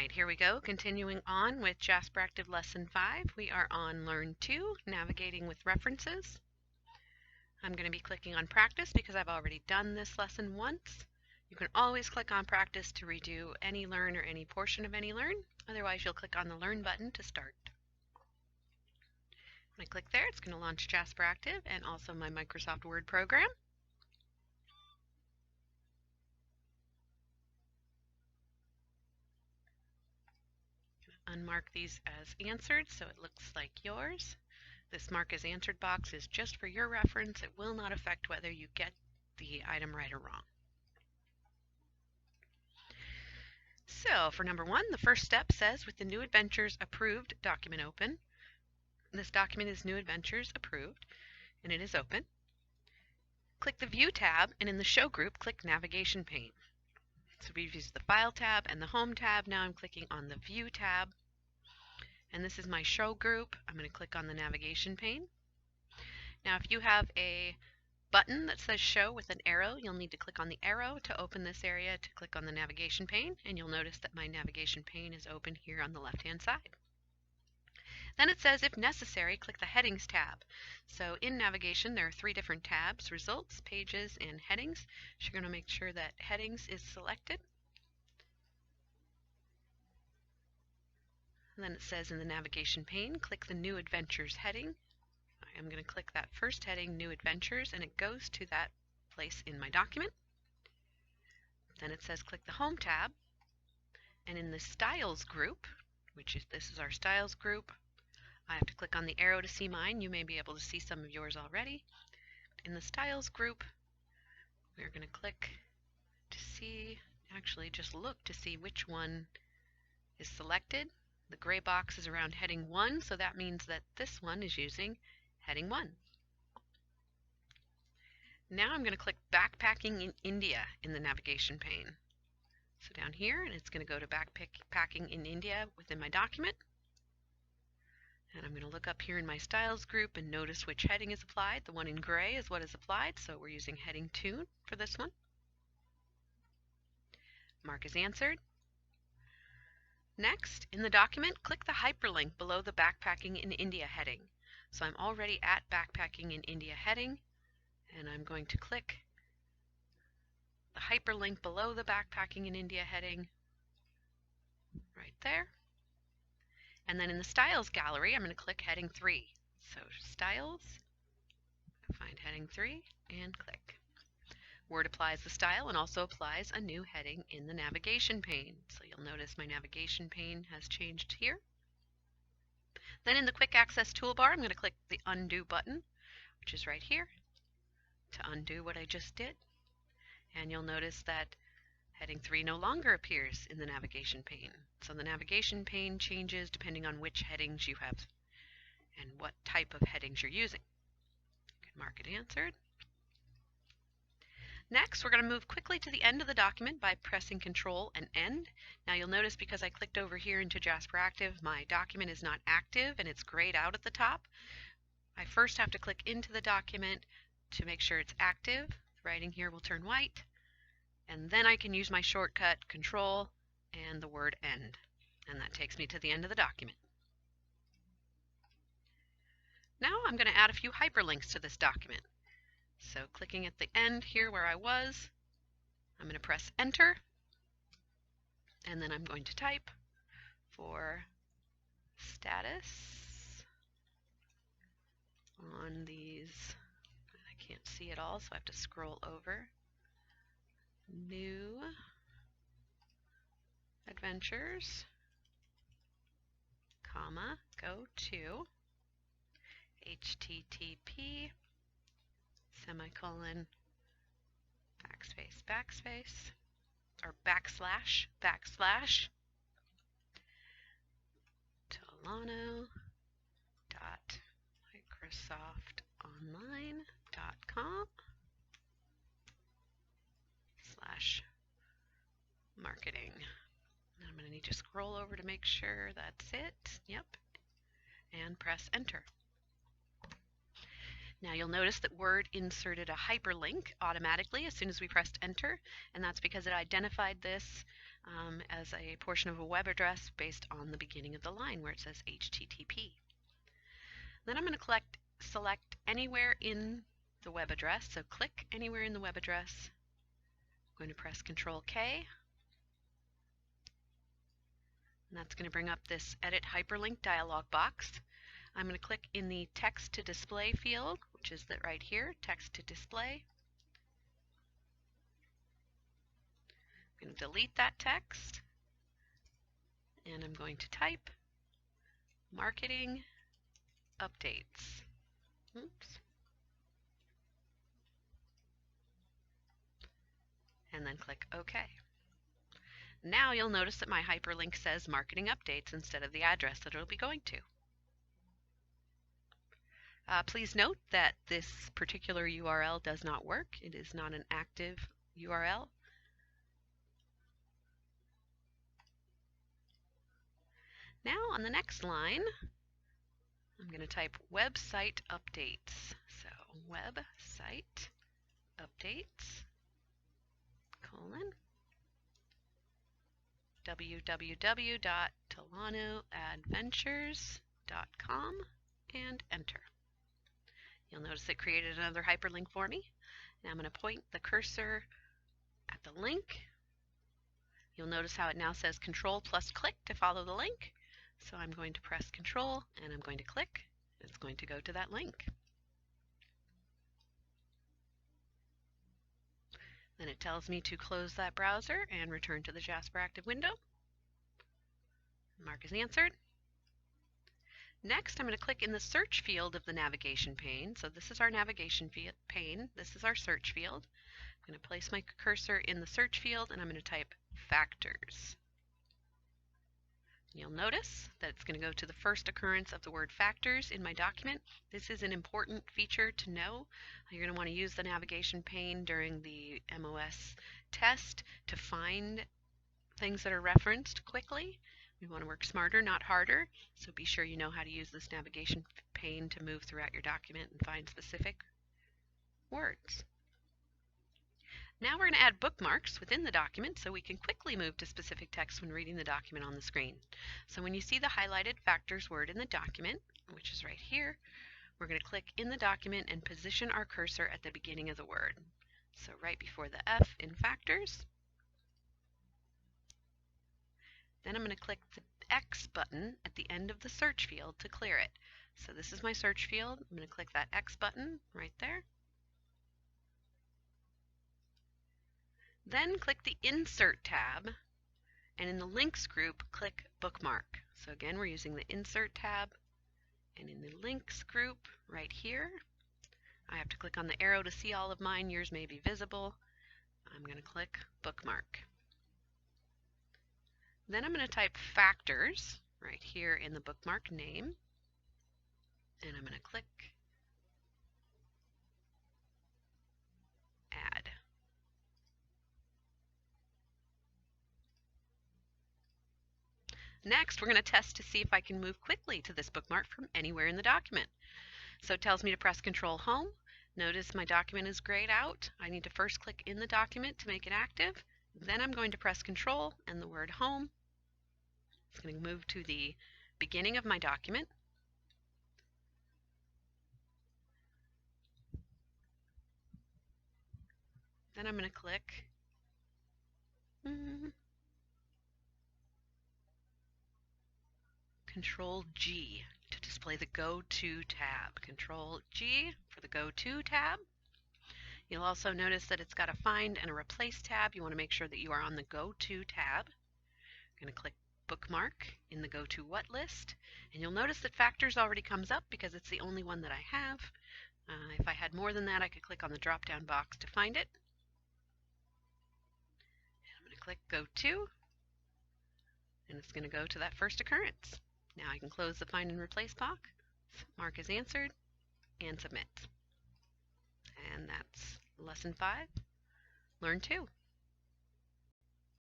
right, here we go. Continuing on with Jasper Active Lesson 5. We are on Learn 2, Navigating with References. I'm going to be clicking on Practice because I've already done this lesson once. You can always click on Practice to redo any Learn or any portion of any Learn. Otherwise, you'll click on the Learn button to start. When I click there, it's going to launch Jasper Active and also my Microsoft Word program. Unmark these as answered so it looks like yours. This mark as answered box is just for your reference. It will not affect whether you get the item right or wrong. So for number 1, the first step says with the New Adventures Approved document open. This document is New Adventures Approved and it is open. Click the View tab and in the Show group click Navigation pane. So we've used the File tab and the Home tab. Now I'm clicking on the View tab. And this is my Show group. I'm going to click on the Navigation pane. Now if you have a button that says Show with an arrow, you'll need to click on the arrow to open this area to click on the Navigation pane. And you'll notice that my Navigation pane is open here on the left-hand side. Then it says, if necessary, click the Headings tab. So in Navigation, there are 3 different tabs: Results, Pages, and Headings. So you're going to make sure that Headings is selected. And then it says in the Navigation pane, click the New Adventures heading. I am going to click that first heading, New Adventures, and it goes to that place in my document. Then it says click the Home tab. And in the Styles group, this is our Styles group, I have to click on the arrow to see mine. You may be able to see some of yours already. In the Styles group, we're going to click to see, actually just look to see which one is selected. The gray box is around heading 1, so that means that this one is using heading 1. Now I'm going to click Backpacking in India in the Navigation pane. So down here, and it's going to go to Backpacking in India within my document. And I'm going to look up here in my Styles group and notice which heading is applied. The one in gray is what is applied, so we're using heading 2 for this one. Mark as answered. Next, in the document, click the hyperlink below the Backpacking in India heading. So I'm already at Backpacking in India heading, and I'm going to click the hyperlink below the Backpacking in India heading right there. And then in the Styles gallery, I'm going to click heading 3. So Styles, find heading 3, and click. Word applies the style and also applies a new heading in the Navigation pane. So you'll notice my Navigation pane has changed here. Then in the Quick Access toolbar, I'm going to click the Undo button, which is right here, to undo what I just did. And you'll notice that heading 3 no longer appears in the Navigation pane. So the Navigation pane changes depending on which headings you have and what type of headings you're using. You can mark it answered. Next, we're going to move quickly to the end of the document by pressing Control and End. Now you'll notice because I clicked over here into Jasper Active, my document is not active and it's grayed out at the top. I first have to click into the document to make sure it's active. The writing here will turn white. And then I can use my shortcut Control and the word End. And that takes me to the end of the document. Now I'm going to add a few hyperlinks to this document. So clicking at the end here where I was, I'm going to press Enter. And then I'm going to type for status on these. I can't see it all, so I have to scroll over. New Adventures, comma, go to HTTP, semicolon, backspace, backspace, or backslash, Tolano.microsoftonline.com /marketing. I'm going to need to scroll over to make sure that's it. Yep. And press Enter. Now you'll notice that Word inserted a hyperlink automatically as soon as we pressed Enter, and that's because it identified this as a portion of a web address based on the beginning of the line where it says HTTP. Then I'm going to select anywhere in the web address, so click anywhere in the web address. I'm going to press Control K, and that's going to bring up this Edit Hyperlink dialog box. I'm going to click in the Text to Display field, which is right here, Text to Display. I'm going to delete that text, and I'm going to type marketing updates. Oops. And then click OK. Now you'll notice that my hyperlink says marketing updates instead of the address that it'll be going to. Please note that this particular URL does not work. It is not an active URL. Now on the next line, I'm going to type website updates. So website updates, www.tolanoadventures.com, and enter. You'll notice it created another hyperlink for me. Now I'm going to point the cursor at the link. You'll notice how it now says Control plus click to follow the link. So I'm going to press Control and I'm going to click. It's going to go to that link. Then it tells me to close that browser and return to the Jasper Active window. Mark is answered. Next, I'm going to click in the search field of the navigation pane. So this is our navigation pane. This is our search field. I'm going to place my cursor in the search field and I'm going to type factors. You'll notice that it's going to go to the first occurrence of the word factors in my document. This is an important feature to know. You're going to want to use the navigation pane during the MOS test to find things that are referenced quickly. We want to work smarter, not harder, so be sure you know how to use this navigation pane to move throughout your document and find specific words. Now we're going to add bookmarks within the document so we can quickly move to specific text when reading the document on the screen. So when you see the highlighted factors word in the document, which is right here, we're going to click in the document and position our cursor at the beginning of the word. So right before the F in factors. Then I'm going to click the X button at the end of the search field to clear it. So this is my search field. I'm going to click that X button right there. Then click the Insert tab, and in the Links group, click Bookmark. So again, we're using the Insert tab, and in the Links group right here, I have to click on the arrow to see all of mine. Yours may be visible. I'm going to click Bookmark. Then I'm going to type factors right here in the bookmark name, and I'm going to click Add. Next, we're going to test to see if I can move quickly to this bookmark from anywhere in the document. So it tells me to press Control Home. Notice my document is grayed out. I need to first click in the document to make it active. Then I'm going to press Control and the word Home. It's going to move to the beginning of my document. Then I'm going to click Control G to display the Go To tab. Control G for the Go To tab. You'll also notice that it's got a Find and a Replace tab. You want to make sure that you are on the Go To tab. I'm going to click Bookmark in the Go To What list, and you'll notice that Factors already comes up because it's the only one that I have. If I had more than that, I could click on the drop-down box to find it. And I'm going to click Go To, and it's going to go to that first occurrence. Now I can close the Find and Replace box, mark as answered, and submit. And that's Lesson 5, Learn 2.